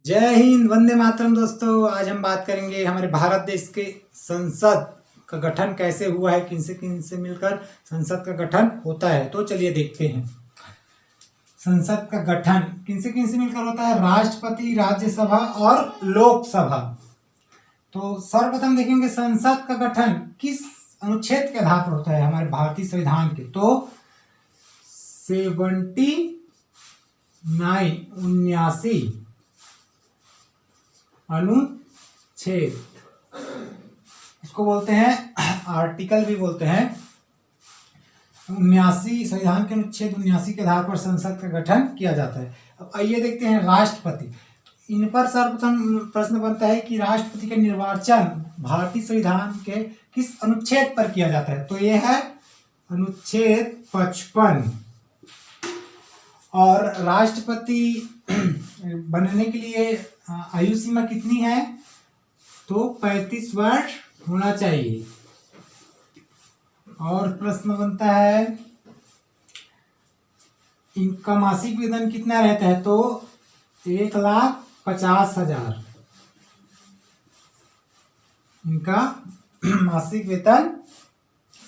जय हिंद, वंदे मातरम। दोस्तों, आज हम बात करेंगे हमारे भारत देश के संसद का गठन कैसे हुआ है, किनसे किनसे मिलकर संसद का गठन होता है। तो चलिए देखते हैं। संसद का गठन किनसे किनसे मिलकर होता है? राष्ट्रपति, राज्यसभा और लोकसभा। तो सर्वप्रथम देखेंगे संसद का गठन किस अनुच्छेद के आधार पर होता है हमारे भारतीय संविधान के। तो 79 अनुच्छेद, इसको बोलते हैं आर्टिकल भी बोलते हैं। 79 संविधान के अनुच्छेद 79 के आधार पर संसद का गठन किया जाता है। अब आइए देखते हैं राष्ट्रपति। इन पर सर्वप्रथम प्रश्न बनता है कि राष्ट्रपति का निर्वाचन भारतीय संविधान के किस अनुच्छेद पर किया जाता है। तो यह है अनुच्छेद 55। और राष्ट्रपति बनने के लिए आयु सीमा कितनी है? तो 35 वर्ष होना चाहिए। और प्रश्न बनता है इनका मासिक वेतन कितना रहता है? तो 1,50,000 इनका मासिक वेतन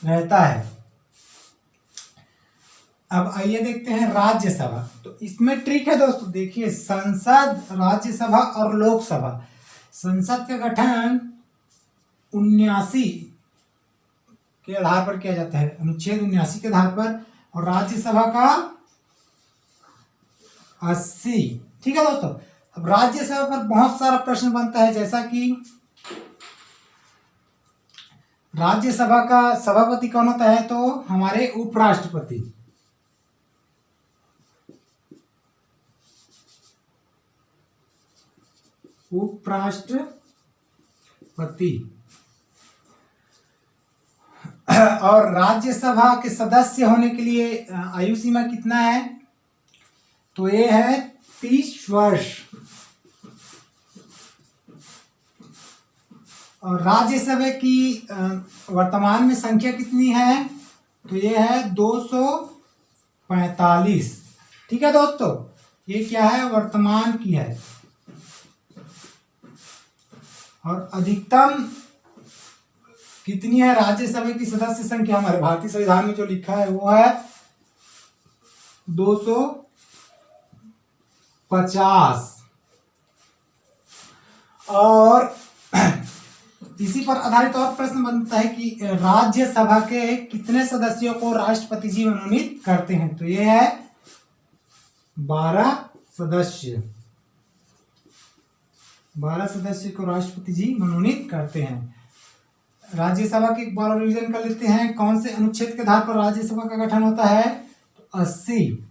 रहता है। अब आइए देखते हैं राज्यसभा। तो इसमें ट्रिक है दोस्तों, देखिए संसद, राज्यसभा और लोकसभा। संसद का गठन 79 के आधार पर किया जाता है, अनुच्छेद 79 के आधार पर, और राज्यसभा का 80। ठीक है दोस्तों। अब राज्यसभा पर बहुत सारा प्रश्न बनता है, जैसा कि राज्यसभा का सभापति कौन होता है? तो हमारे उपराष्ट्रपति। उपराष्ट्रपति। और राज्यसभा के सदस्य होने के लिए आयु सीमा कितना है? तो ये है 30 वर्ष। और राज्यसभा की वर्तमान में संख्या कितनी है? तो ये है 245। ठीक है दोस्तों, ये क्या है? वर्तमान की है। और अधिकतम कितनी है राज्यसभा की सदस्य संख्या? हमारे भारतीय संविधान में जो लिखा है वो है 250। और इसी पर आधारित और प्रश्न बनता है कि राज्यसभा के कितने सदस्यों को राष्ट्रपति जी मनोनीत करते हैं? तो ये है 12 सदस्य। 12 सदस्य को राष्ट्रपति जी मनोनीत करते हैं। राज्यसभा के एक बार रिवीजन कर लेते हैं। कौन से अनुच्छेद के आधार पर राज्यसभा का गठन होता है? तो 80।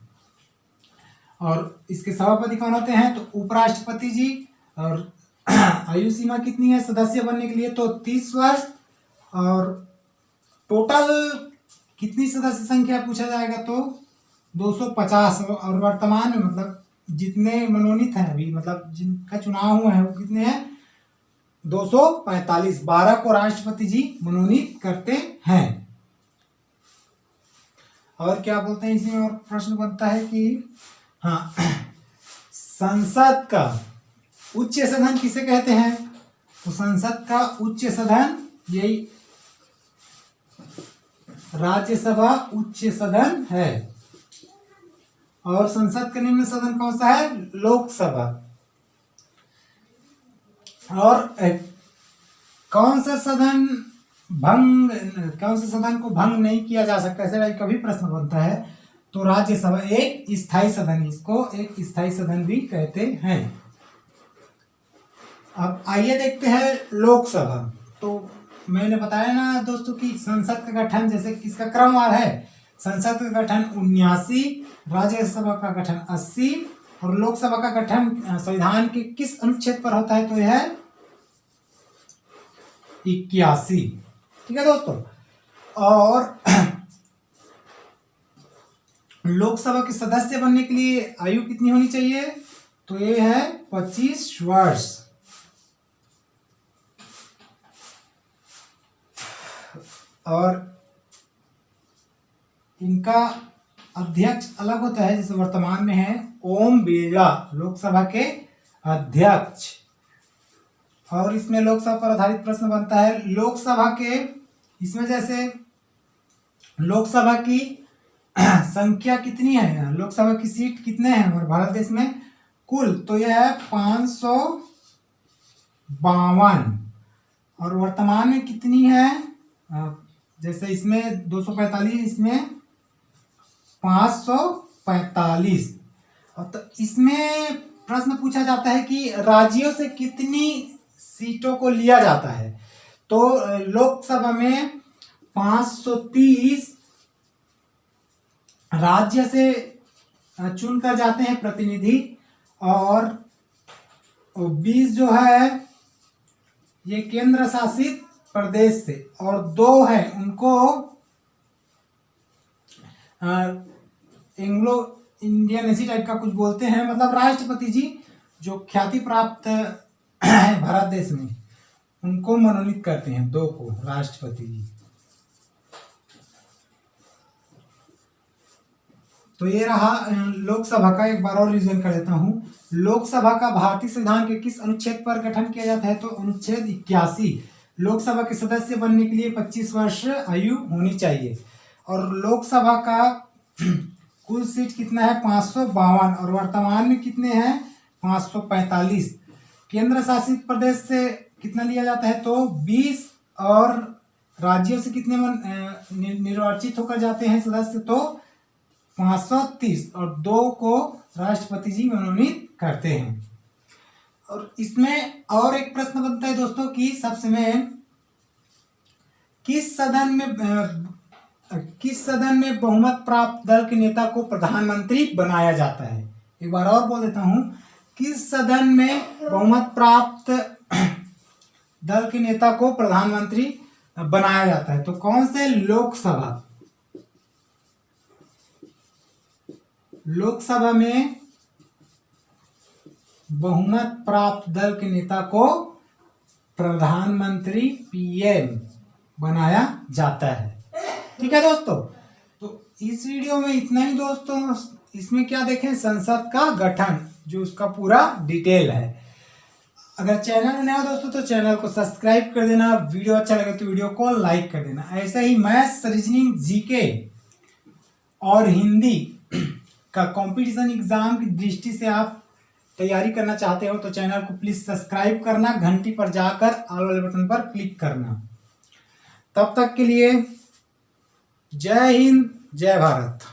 और इसके सभापति कौन होते हैं? तो उपराष्ट्रपति जी। और आयु सीमा कितनी है सदस्य बनने के लिए? तो 30 वर्ष। और टोटल कितनी सदस्य संख्या पूछा जाएगा? तो 250। और वर्तमान में मतलब जितने मनोनीत हैं अभी, मतलब जिनका चुनाव हुआ है वो कितने हैं? 245। 12 को राष्ट्रपति जी मनोनीत करते हैं। और क्या बोलते हैं इसमें? और प्रश्न बनता है कि हाँ, संसद का उच्च सदन किसे कहते हैं? तो संसद का उच्च सदन यही राज्यसभा उच्च सदन है। और संसद का निम्न सदन कौन सा है? लोकसभा। और कौन सा सदन को भंग नहीं किया जा सकता, ऐसा कभी प्रश्न बनता है? तो राज्यसभा एक स्थायी सदन, इसको एक स्थायी सदन भी कहते हैं। अब आइए देखते हैं लोकसभा। तो मैंने बताया ना दोस्तों कि संसद का गठन जैसे किसका क्रमवार है। संसद का गठन 79, राज्यसभा का गठन 80 और लोकसभा का गठन संविधान के किस अनुच्छेद पर होता है? तो यह है 81। ठीक है दोस्तों। और लोकसभा के सदस्य बनने के लिए आयु कितनी होनी चाहिए? तो ये है 25 वर्ष। और इनका अध्यक्ष अलग होता है, जैसे वर्तमान में है ओम बिरला लोकसभा के अध्यक्ष। और इसमें लोकसभा पर आधारित प्रश्न बनता है। लोकसभा के इसमें जैसे लोकसभा की संख्या कितनी है, लोकसभा की सीट कितने हैं हमारे भारत देश में कुल, तो यह है 552। और वर्तमान में कितनी है, जैसे इसमें 245, इसमें 545। और तो इसमें प्रश्न पूछा जाता है कि राज्यों से कितनी सीटों को लिया जाता है, तो लोकसभा में 530 राज्य से चुनकर जाते हैं प्रतिनिधि, और 20 जो है ये केंद्र शासित प्रदेश से, और 2 है उनको एंग्लो इंडियन इसी टाइप का कुछ बोलते हैं, मतलब राष्ट्रपति जी जो ख्याति प्राप्त है भारत देश में, उनको मनोनीत करते हैं, 2 को राष्ट्रपति जी। तो ये रहा लोकसभा का। एक बार और रिवीजन कर देता हूँ। लोकसभा का भारतीय संविधान के किस अनुच्छेद पर गठन किया जाता है, तो अनुच्छेद 81। लोकसभा के सदस्य बनने के लिए 25 वर्ष आयु होनी चाहिए। और लोकसभा का कुल सीट कितना है, 552, और वर्तमान में कितने हैं, 545। केंद्र शासित प्रदेश से कितना लिया जाता है, तो 20, और राज्यों से कितने निर्वाचित होकर जाते हैं सदस्य, तो 530, और 2 को राष्ट्रपति जी मनोनीत करते हैं। और इसमें और एक प्रश्न बनता है दोस्तों कि सबसे में किस सदन में बहुमत प्राप्त दल के नेता को प्रधानमंत्री बनाया जाता है। एक बार और बोल देता हूं, किस सदन में बहुमत प्राप्त दल के नेता को प्रधानमंत्री बनाया जाता है, तो कौन से, लोकसभा में बहुमत प्राप्त दल के नेता को प्रधानमंत्री पीएम बनाया जाता है। ठीक है दोस्तों, तो इस वीडियो में इतना ही दोस्तों। इसमें क्या देखें, संसद का गठन, जो उसका पूरा डिटेल है। अगर चैनल में नया हो दोस्तों तो चैनल को सब्सक्राइब कर देना, वीडियो अच्छा लगे तो वीडियो को लाइक कर देना। ऐसे ही मैथ्स, रीजनिंग, जीके और हिंदी का कंपटीशन एग्जाम की दृष्टि से आप तैयारी करना चाहते हो तो चैनल को प्लीज सब्सक्राइब करना, घंटी पर जाकर ऑल वाले बटन पर क्लिक करना। तब तक के लिए जय हिंद, जय भारत।